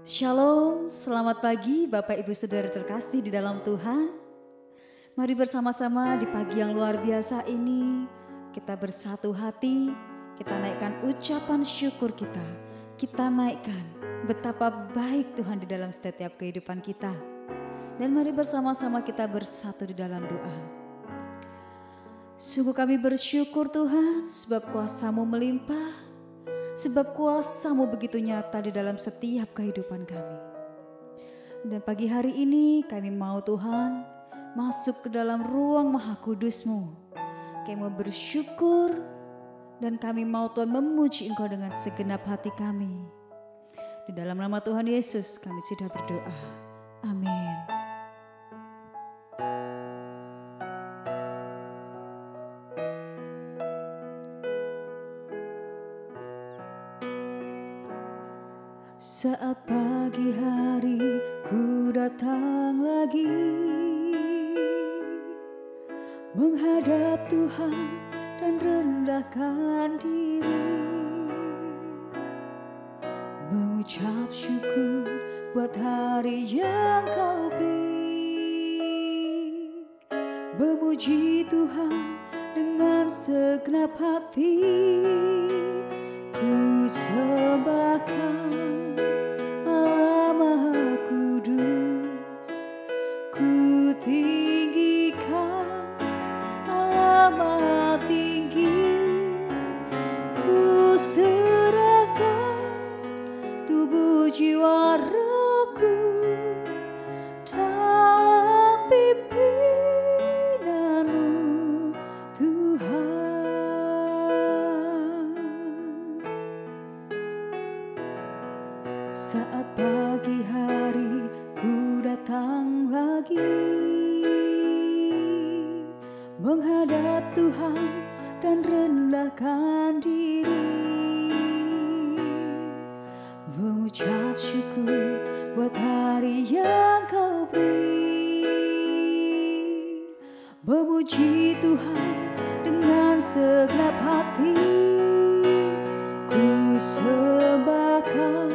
Shalom, selamat pagi Bapak Ibu Saudara terkasih di dalam Tuhan. Mari bersama-sama di pagi yang luar biasa ini kita bersatu hati, kita naikkan ucapan syukur kita. Kita naikkan betapa baik Tuhan di dalam setiap kehidupan kita. Dan mari bersama-sama kita bersatu di dalam doa. Sungguh kami bersyukur Tuhan sebab kuasa-Mu melimpah. Sebab kuasa-Mu begitu nyata di dalam setiap kehidupan kami. Dan pagi hari ini kami mau Tuhan masuk ke dalam ruang Maha Kudus-Mu. Kami mau bersyukur dan kami mau Tuhan memuji Engkau dengan segenap hati kami. Di dalam nama Tuhan Yesus kami sudah berdoa. Amin. Saat pagi hari ku datang lagi menghadap Tuhan dan rendahkan diri, mengucap syukur buat hari yang Kau beri, memuji Tuhan dengan segenap hati, ku sembahkan saat pagi hari ku datang lagi menghadap Tuhan dan rendahkan diri, mengucap syukur buat hari yang Kau beri, memuji Tuhan dengan segenap hati, ku sembahkan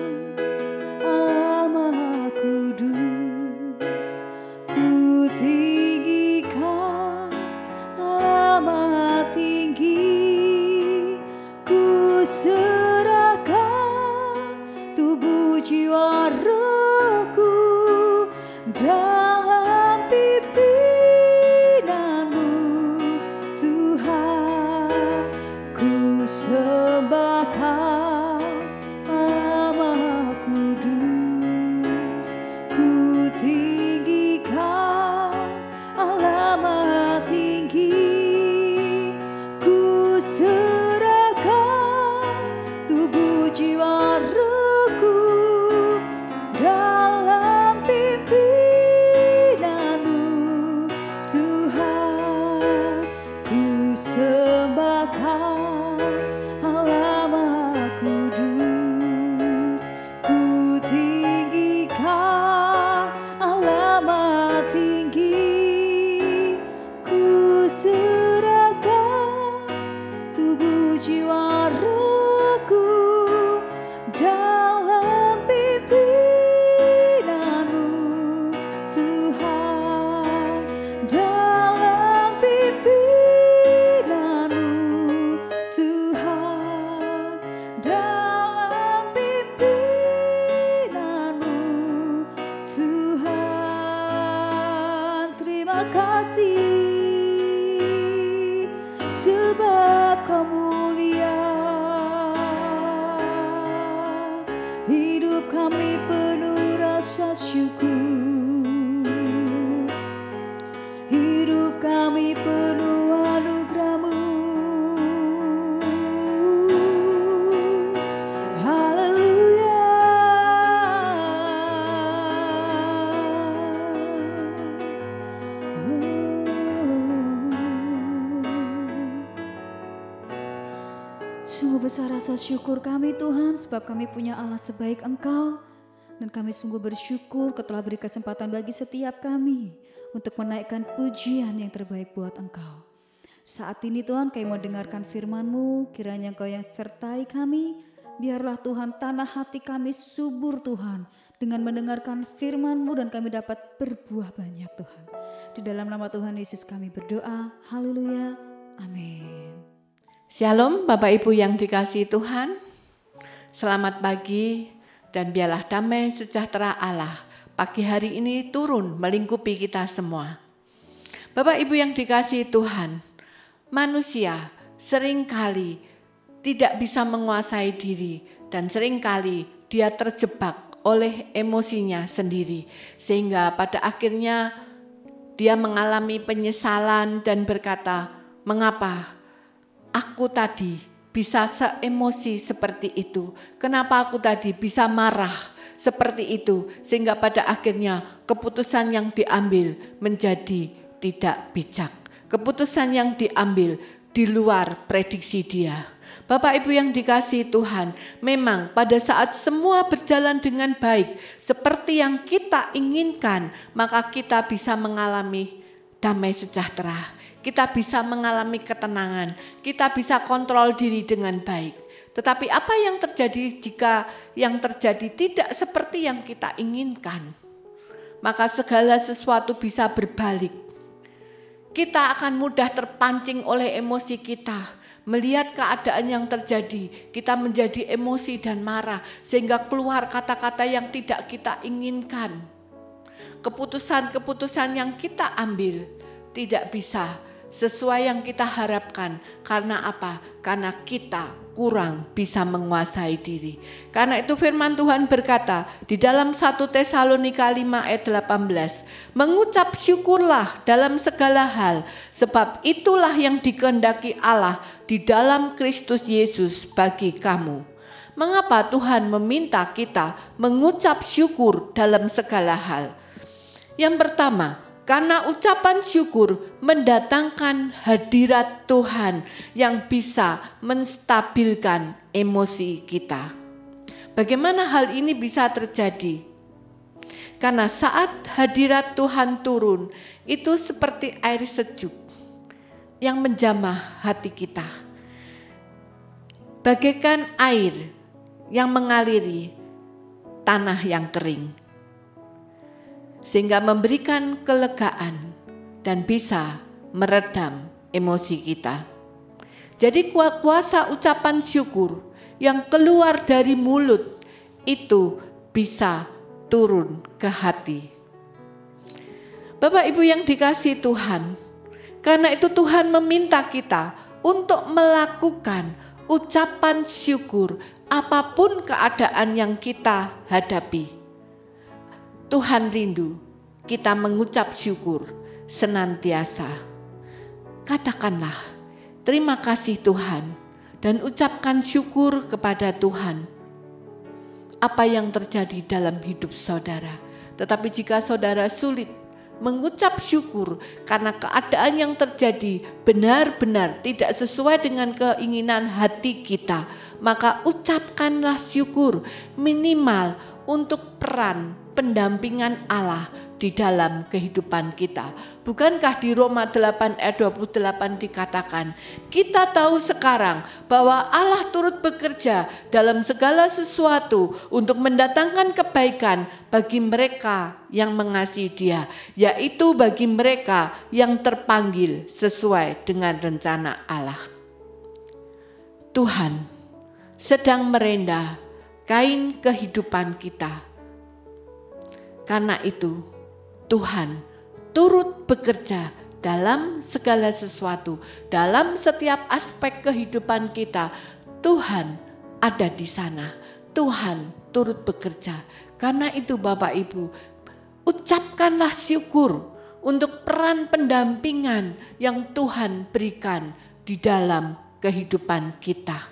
sungguh besar rasa syukur kami Tuhan sebab kami punya Allah sebaik Engkau. Dan kami sungguh bersyukur Kau telah beri kesempatan bagi setiap kami untuk menaikkan pujian yang terbaik buat Engkau. Saat ini Tuhan kami mau dengarkan firman-Mu, kiranya Engkau yang sertai kami. Biarlah Tuhan tanah hati kami subur Tuhan dengan mendengarkan firman-Mu dan kami dapat berbuah banyak Tuhan. Di dalam nama Tuhan Yesus kami berdoa, haleluya, amin. Shalom Bapak Ibu yang dikasihi Tuhan, selamat pagi dan biarlah damai sejahtera Allah pagi hari ini turun melingkupi kita semua. Bapak Ibu yang dikasihi Tuhan, manusia seringkali tidak bisa menguasai diri dan seringkali dia terjebak oleh emosinya sendiri. Sehingga pada akhirnya dia mengalami penyesalan dan berkata, mengapa aku tadi bisa seemosi seperti itu? Kenapa aku tadi bisa marah seperti itu? Sehingga pada akhirnya keputusan yang diambil menjadi tidak bijak. Keputusan yang diambil di luar prediksi dia. Bapak Ibu yang dikasihi Tuhan, memang pada saat semua berjalan dengan baik seperti yang kita inginkan, maka kita bisa mengalami damai sejahtera. Kita bisa mengalami ketenangan, kita bisa kontrol diri dengan baik. Tetapi apa yang terjadi jika yang terjadi tidak seperti yang kita inginkan? Maka segala sesuatu bisa berbalik. Kita akan mudah terpancing oleh emosi kita. Melihat keadaan yang terjadi, kita menjadi emosi dan marah sehingga keluar kata-kata yang tidak kita inginkan. Keputusan-keputusan yang kita ambil tidak bisa sesuai yang kita harapkan. Karena apa? Karena kita kurang bisa menguasai diri. Karena itu firman Tuhan berkata di dalam 1 Tesalonika 5 ayat 18, mengucap syukurlah dalam segala hal, sebab itulah yang dikehendaki Allah di dalam Kristus Yesus bagi kamu. Mengapa Tuhan meminta kita mengucap syukur dalam segala hal? Yang pertama, karena ucapan syukur mendatangkan hadirat Tuhan yang bisa menstabilkan emosi kita. Bagaimana hal ini bisa terjadi? Karena saat hadirat Tuhan turun, itu seperti air sejuk yang menjamah hati kita. Bagaikan air yang mengaliri tanah yang kering. Sehingga memberikan kelegaan dan bisa meredam emosi kita. Jadi kuasa ucapan syukur yang keluar dari mulut itu bisa turun ke hati. Bapak Ibu yang dikasihi Tuhan, karena itu Tuhan meminta kita untuk melakukan ucapan syukur apapun keadaan yang kita hadapi. Tuhan rindu kita mengucap syukur senantiasa. Katakanlah, terima kasih Tuhan, dan ucapkan syukur kepada Tuhan. Apa yang terjadi dalam hidup saudara. Tetapi jika saudara sulit mengucap syukur karena keadaan yang terjadi benar-benar tidak sesuai dengan keinginan hati kita, maka ucapkanlah syukur minimal untuk peran pendampingan Allah di dalam kehidupan kita. Bukankah di Roma 8 ayat 28 dikatakan, kita tahu sekarang bahwa Allah turut bekerja dalam segala sesuatu untuk mendatangkan kebaikan bagi mereka yang mengasihi Dia, yaitu bagi mereka yang terpanggil sesuai dengan rencana Allah. Tuhan sedang merendah kain kehidupan kita. Karena itu Tuhan turut bekerja dalam segala sesuatu, dalam setiap aspek kehidupan kita. Tuhan ada di sana, Tuhan turut bekerja. Karena itu Bapak Ibu, ucapkanlah syukur untuk peran pendampingan yang Tuhan berikan di dalam kehidupan kita.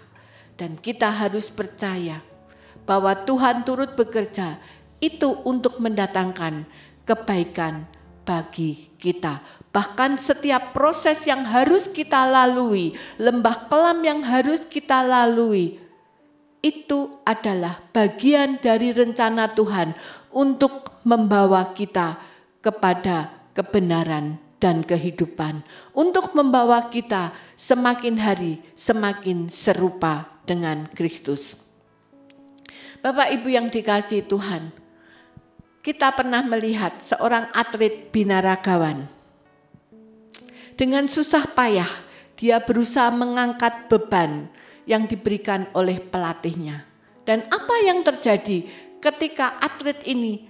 Dan kita harus percaya bahwa Tuhan turut bekerja itu untuk mendatangkan kebaikan bagi kita. Bahkan setiap proses yang harus kita lalui, lembah kelam yang harus kita lalui, itu adalah bagian dari rencana Tuhan untuk membawa kita kepada kebenaran dan kehidupan. Untuk membawa kita semakin hari semakin serupa dengan Kristus. Bapak Ibu yang dikasihi Tuhan, kita pernah melihat seorang atlet binaragawan. Dengan susah payah, dia berusaha mengangkat beban yang diberikan oleh pelatihnya. Dan apa yang terjadi ketika atlet ini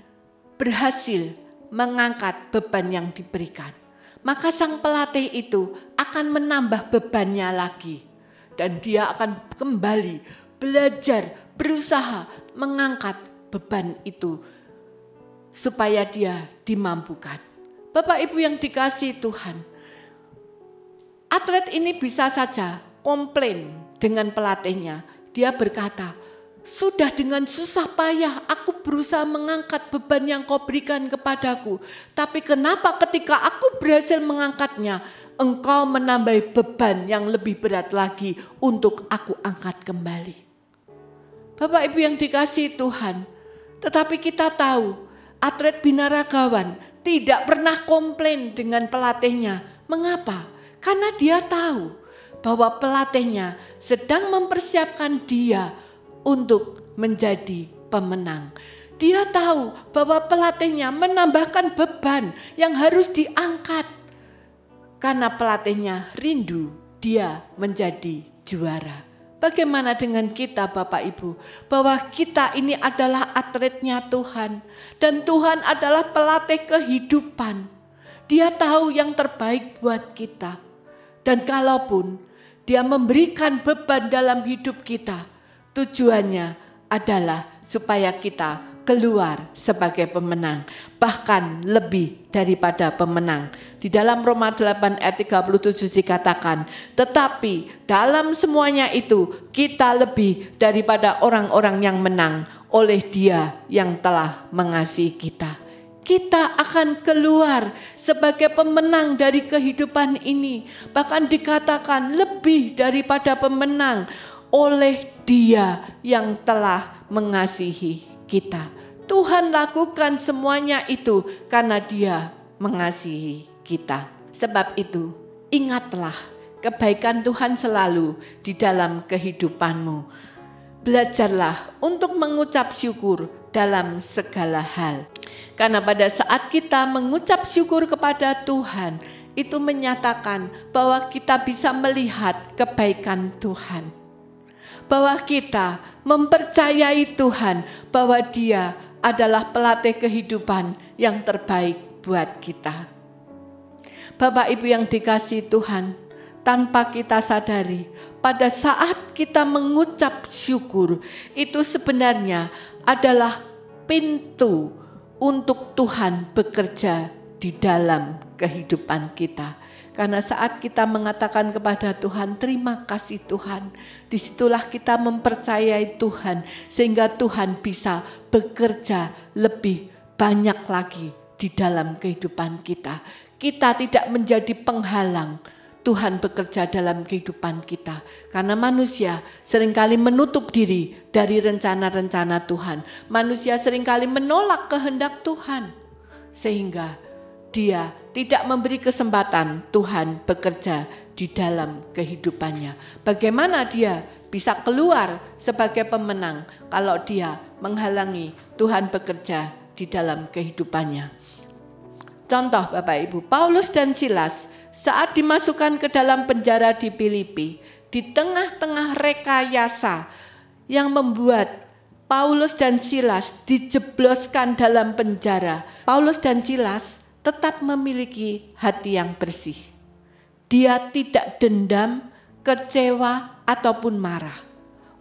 berhasil mengangkat beban yang diberikan? Maka sang pelatih itu akan menambah bebannya lagi. Dan dia akan kembali belajar, berusaha mengangkat beban itu supaya dia dimampukan. Bapak Ibu yang dikasihi Tuhan, atlet ini bisa saja komplain dengan pelatihnya. Dia berkata, sudah dengan susah payah aku berusaha mengangkat beban yang kau berikan kepadaku. Tapi kenapa ketika aku berhasil mengangkatnya, engkau menambah beban yang lebih berat lagi untuk aku angkat kembali. Bapak Ibu yang dikasihi Tuhan, tetapi kita tahu atlet binaragawan tidak pernah komplain dengan pelatihnya. Mengapa? Karena dia tahu bahwa pelatihnya sedang mempersiapkan dia untuk menjadi pemenang. Dia tahu bahwa pelatihnya menambahkan beban yang harus diangkat. Karena pelatihnya rindu dia menjadi juara. Bagaimana dengan kita Bapak Ibu? Bahwa kita ini adalah atletnya Tuhan. Dan Tuhan adalah pelatih kehidupan. Dia tahu yang terbaik buat kita. Dan kalaupun dia memberikan beban dalam hidup kita, tujuannya adalah supaya kita keluar sebagai pemenang. Bahkan lebih daripada pemenang. Di dalam Roma 8 ayat 37 dikatakan, tetapi dalam semuanya itu kita lebih daripada orang-orang yang menang oleh Dia yang telah mengasihi kita. Kita akan keluar sebagai pemenang dari kehidupan ini. Bahkan dikatakan lebih daripada pemenang oleh Dia yang telah mengasihi kita. Tuhan lakukan semuanya itu karena Dia mengasihi kita. Sebab itu, ingatlah kebaikan Tuhan selalu di dalam kehidupanmu. Belajarlah untuk mengucap syukur dalam segala hal. Karena pada saat kita mengucap syukur kepada Tuhan, itu menyatakan bahwa kita bisa melihat kebaikan Tuhan. Bahwa kita mempercayai Tuhan bahwa Dia adalah pelatih kehidupan yang terbaik buat kita. Bapak Ibu yang dikasihi Tuhan, tanpa kita sadari, pada saat kita mengucap syukur, itu sebenarnya adalah pintu untuk Tuhan bekerja di dalam kehidupan kita. Karena saat kita mengatakan kepada Tuhan, terima kasih Tuhan, disitulah kita mempercayai Tuhan, sehingga Tuhan bisa bekerja lebih banyak lagi di dalam kehidupan kita. Kita tidak menjadi penghalang Tuhan bekerja dalam kehidupan kita. Karena manusia seringkali menutup diri dari rencana-rencana Tuhan. Manusia seringkali menolak kehendak Tuhan. Sehingga dia tidak memberi kesempatan Tuhan bekerja di dalam kehidupannya. Bagaimana dia bisa keluar sebagai pemenang kalau dia menghalangi Tuhan bekerja di dalam kehidupannya. Contoh Bapak Ibu, Paulus dan Silas saat dimasukkan ke dalam penjara di Filipi, di tengah-tengah rekayasa yang membuat Paulus dan Silas dijebloskan dalam penjara, Paulus dan Silas tetap memiliki hati yang bersih. Dia tidak dendam, kecewa, ataupun marah.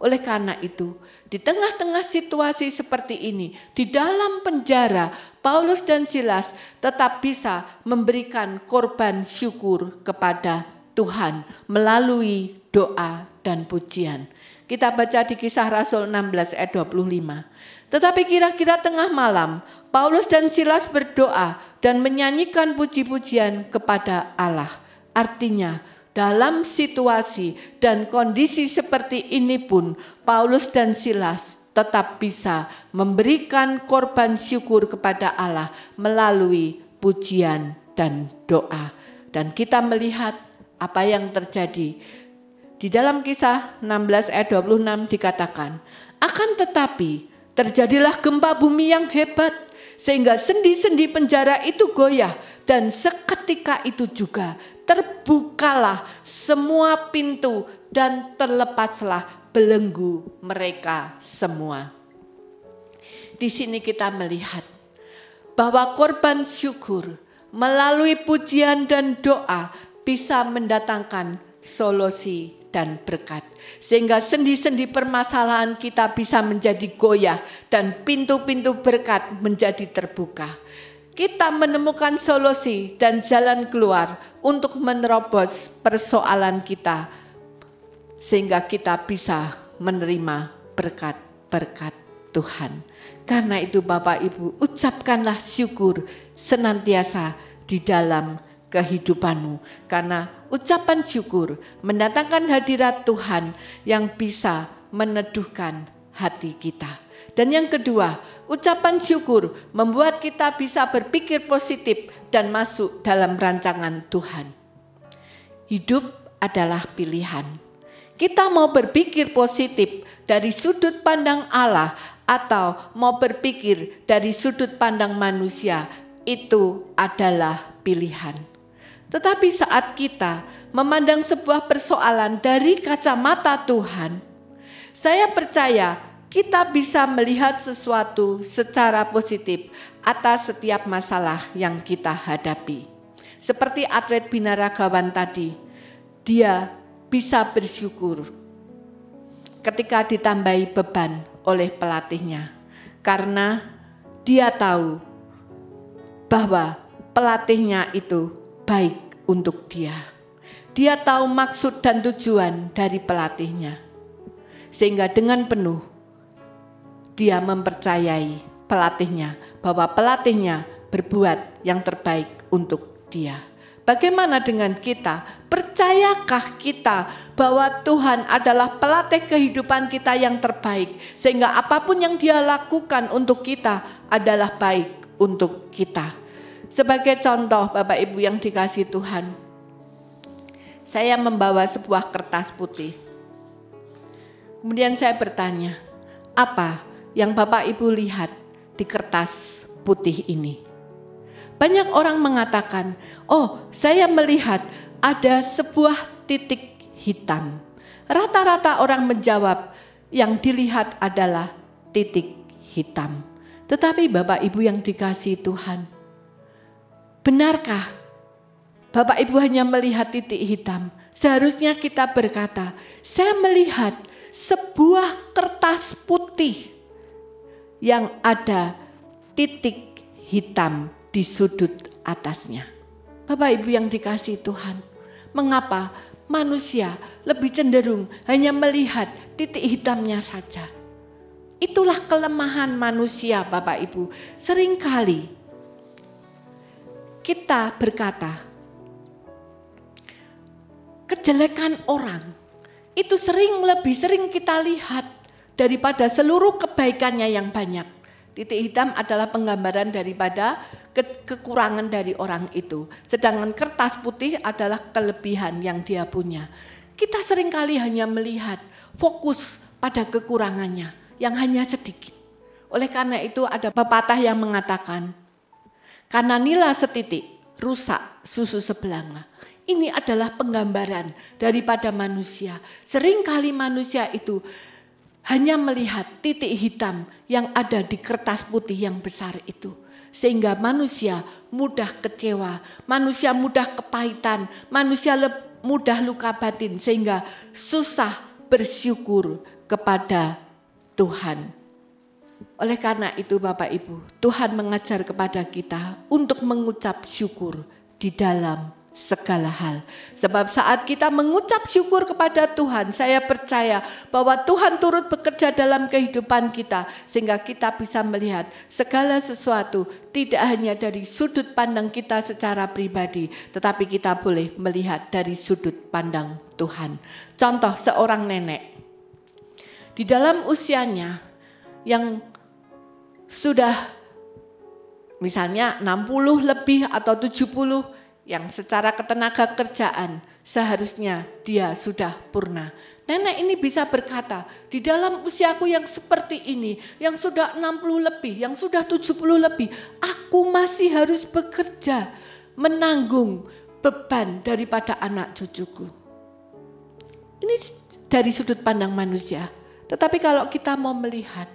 Oleh karena itu, di tengah-tengah situasi seperti ini, di dalam penjara, Paulus dan Silas tetap bisa memberikan korban syukur kepada Tuhan melalui doa dan pujian. Kita baca di Kisah Rasul 16 ayat 25. Tetapi kira-kira tengah malam, Paulus dan Silas berdoa dan menyanyikan puji-pujian kepada Allah. Artinya, dalam situasi dan kondisi seperti ini pun, Paulus dan Silas tetap bisa memberikan korban syukur kepada Allah melalui pujian dan doa. Dan kita melihat apa yang terjadi. Di dalam Kisah 16 ayat 26 dikatakan, akan tetapi terjadilah gempa bumi yang hebat sehingga sendi-sendi penjara itu goyah, dan seketika itu juga terbukalah semua pintu dan terlepaslah belenggu mereka semua. Di sini kita melihat bahwa korban syukur melalui pujian dan doa bisa mendatangkan solusi dan berkat. Sehingga sendi-sendi permasalahan kita bisa menjadi goyah dan pintu-pintu berkat menjadi terbuka. Kita menemukan solusi dan jalan keluar untuk menerobos persoalan kita, sehingga kita bisa menerima berkat-berkat Tuhan. Karena itu Bapak Ibu, ucapkanlah syukur senantiasa di dalam kehidupanmu. Karena ucapan syukur mendatangkan hadirat Tuhan yang bisa meneduhkan hati kita. Dan yang kedua, ucapan syukur membuat kita bisa berpikir positif dan masuk dalam rancangan Tuhan. Hidup adalah pilihan. Kita mau berpikir positif dari sudut pandang Allah atau mau berpikir dari sudut pandang manusia, itu adalah pilihan. Tetapi saat kita memandang sebuah persoalan dari kacamata Tuhan, saya percaya kita bisa melihat sesuatu secara positif atas setiap masalah yang kita hadapi. Seperti atlet binaragawan tadi, dia bisa bersyukur ketika ditambahi beban oleh pelatihnya. Karena dia tahu bahwa pelatihnya itu baik untuk dia. Dia tahu maksud dan tujuan dari pelatihnya. Sehingga dengan penuh dia mempercayai pelatihnya bahwa pelatihnya berbuat yang terbaik untuk dia. Bagaimana dengan kita? Percayakah kita bahwa Tuhan adalah pelatih kehidupan kita yang terbaik, sehingga apapun yang dia lakukan untuk kita adalah baik untuk kita? Sebagai contoh Bapak Ibu yang dikasihi Tuhan, saya membawa sebuah kertas putih. Kemudian saya bertanya, apa yang Bapak Ibu lihat di kertas putih ini? Banyak orang mengatakan, oh saya melihat ada sebuah titik hitam. Rata-rata orang menjawab yang dilihat adalah titik hitam. Tetapi Bapak Ibu yang dikasihi Tuhan, benarkah Bapak Ibu hanya melihat titik hitam? Seharusnya kita berkata, saya melihat sebuah kertas putih yang ada titik hitam di sudut atasnya. Bapak Ibu yang dikasihi Tuhan, mengapa manusia lebih cenderung hanya melihat titik hitamnya saja? Itulah kelemahan manusia Bapak Ibu. Seringkali kita berkata, kejelekan orang itu lebih sering kita lihat daripada seluruh kebaikannya yang banyak. Titik hitam adalah penggambaran daripada kekurangan dari orang itu. Sedangkan kertas putih adalah kelebihan yang dia punya. Kita seringkali hanya melihat fokus pada kekurangannya yang hanya sedikit. Oleh karena itu ada pepatah yang mengatakan, karena nila setitik rusak susu sebelanga. Ini adalah penggambaran daripada manusia. Seringkali manusia itu hanya melihat titik hitam yang ada di kertas putih yang besar itu. Sehingga manusia mudah kecewa, manusia mudah kepahitan, manusia mudah luka batin. Sehingga susah bersyukur kepada Tuhan. Oleh karena itu Bapak Ibu, Tuhan mengajar kepada kita untuk mengucap syukur di dalam segala hal. Sebab saat kita mengucap syukur kepada Tuhan, saya percaya bahwa Tuhan turut bekerja dalam kehidupan kita, sehingga kita bisa melihat segala sesuatu tidak hanya dari sudut pandang kita secara pribadi, tetapi kita boleh melihat dari sudut pandang Tuhan. Contoh seorang nenek, di dalam usianya yang sudah misalnya 60 lebih atau 70, yang secara ketenaga kerjaan seharusnya dia sudah purna. Nenek ini bisa berkata, di dalam usiaku yang seperti ini, yang sudah 60 lebih, yang sudah 70 lebih, aku masih harus bekerja, menanggung beban daripada anak cucuku. Ini dari sudut pandang manusia. Tetapi kalau kita mau melihat,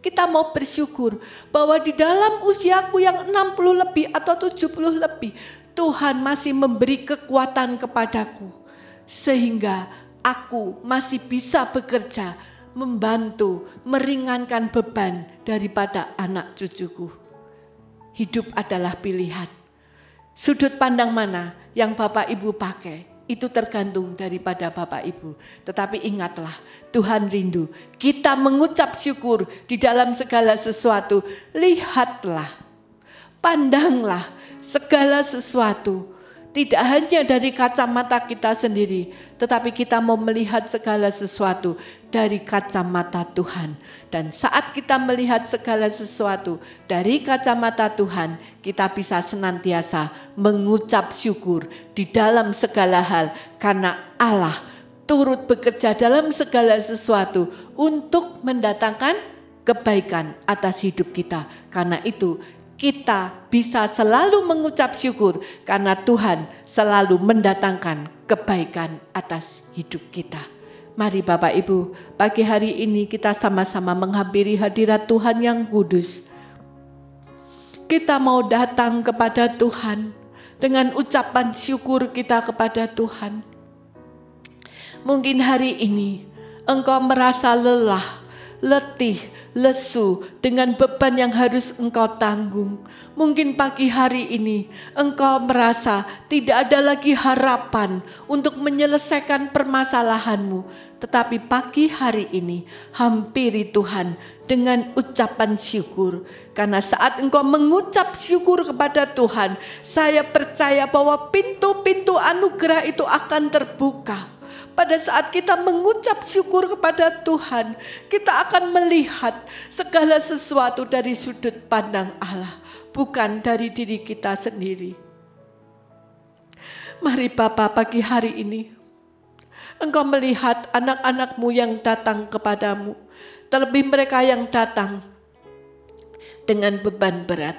kita mau bersyukur bahwa di dalam usiaku yang 60 lebih atau 70 lebih, Tuhan masih memberi kekuatan kepadaku. Sehingga aku masih bisa bekerja, membantu, meringankan beban daripada anak cucuku. Hidup adalah pilihan. Sudut pandang mana yang Bapak Ibu pakai, itu tergantung daripada Bapak Ibu. Tetapi ingatlah, Tuhan rindu kita mengucap syukur di dalam segala sesuatu. Lihatlah, pandanglah segala sesuatu. Tidak hanya dari kacamata kita sendiri, tetapi kita mau melihat segala sesuatu dari kacamata Tuhan. Dan saat kita melihat segala sesuatu dari kacamata Tuhan, kita bisa senantiasa mengucap syukur di dalam segala hal. Karena Allah turut bekerja dalam segala sesuatu untuk mendatangkan kebaikan atas hidup kita. Karena itu, kita bisa selalu mengucap syukur karena Tuhan selalu mendatangkan kebaikan atas hidup kita. Mari Bapak Ibu, pagi hari ini kita sama-sama menghampiri hadirat Tuhan yang kudus. Kita mau datang kepada Tuhan dengan ucapan syukur kita kepada Tuhan. Mungkin hari ini engkau merasa lelah, letih, lesu dengan beban yang harus engkau tanggung. Mungkin pagi hari ini engkau merasa tidak ada lagi harapan untuk menyelesaikan permasalahanmu. Tetapi pagi hari ini hampiri Tuhan dengan ucapan syukur. Karena saat engkau mengucap syukur kepada Tuhan, saya percaya bahwa pintu-pintu anugerah itu akan terbuka. Pada saat kita mengucap syukur kepada Tuhan, kita akan melihat segala sesuatu dari sudut pandang Allah, bukan dari diri kita sendiri. Mari Bapa, pagi hari ini, Engkau melihat anak-anak-Mu yang datang kepadamu, terlebih mereka yang datang dengan beban berat.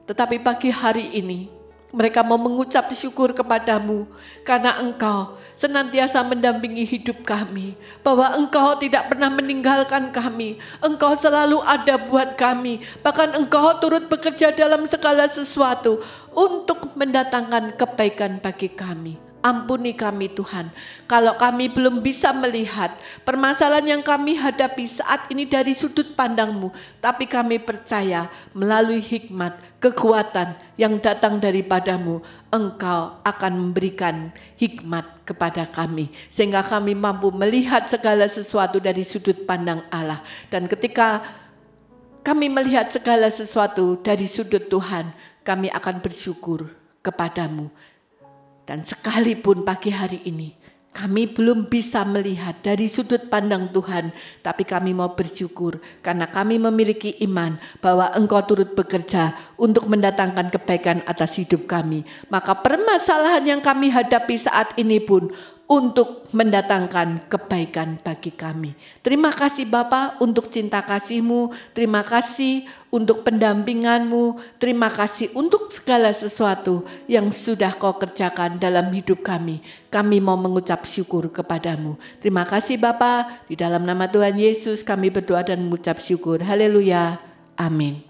Tetapi pagi hari ini, mereka mau mengucap syukur kepadamu karena Engkau senantiasa mendampingi hidup kami. Bahwa Engkau tidak pernah meninggalkan kami. Engkau selalu ada buat kami. Bahkan Engkau turut bekerja dalam segala sesuatu untuk mendatangkan kebaikan bagi kami. Ampuni kami Tuhan, kalau kami belum bisa melihat permasalahan yang kami hadapi saat ini dari sudut pandang-Mu. Tapi kami percaya melalui hikmat, kekuatan yang datang daripada-Mu, Engkau akan memberikan hikmat kepada kami. Sehingga kami mampu melihat segala sesuatu dari sudut pandang Allah. Dan ketika kami melihat segala sesuatu dari sudut Tuhan, kami akan bersyukur kepada-Mu. Dan sekalipun pagi hari ini kami belum bisa melihat dari sudut pandang Tuhan, tapi kami mau bersyukur karena kami memiliki iman bahwa Engkau turut bekerja untuk mendatangkan kebaikan atas hidup kami. Maka permasalahan yang kami hadapi saat ini pun untuk mendatangkan kebaikan bagi kami. Terima kasih Bapa untuk cinta kasih-Mu, terima kasih untuk pendampingan-Mu, terima kasih untuk segala sesuatu yang sudah Kau kerjakan dalam hidup kami. Kami mau mengucap syukur kepada-Mu. Terima kasih Bapa, di dalam nama Tuhan Yesus kami berdoa dan mengucap syukur. Haleluya. Amin.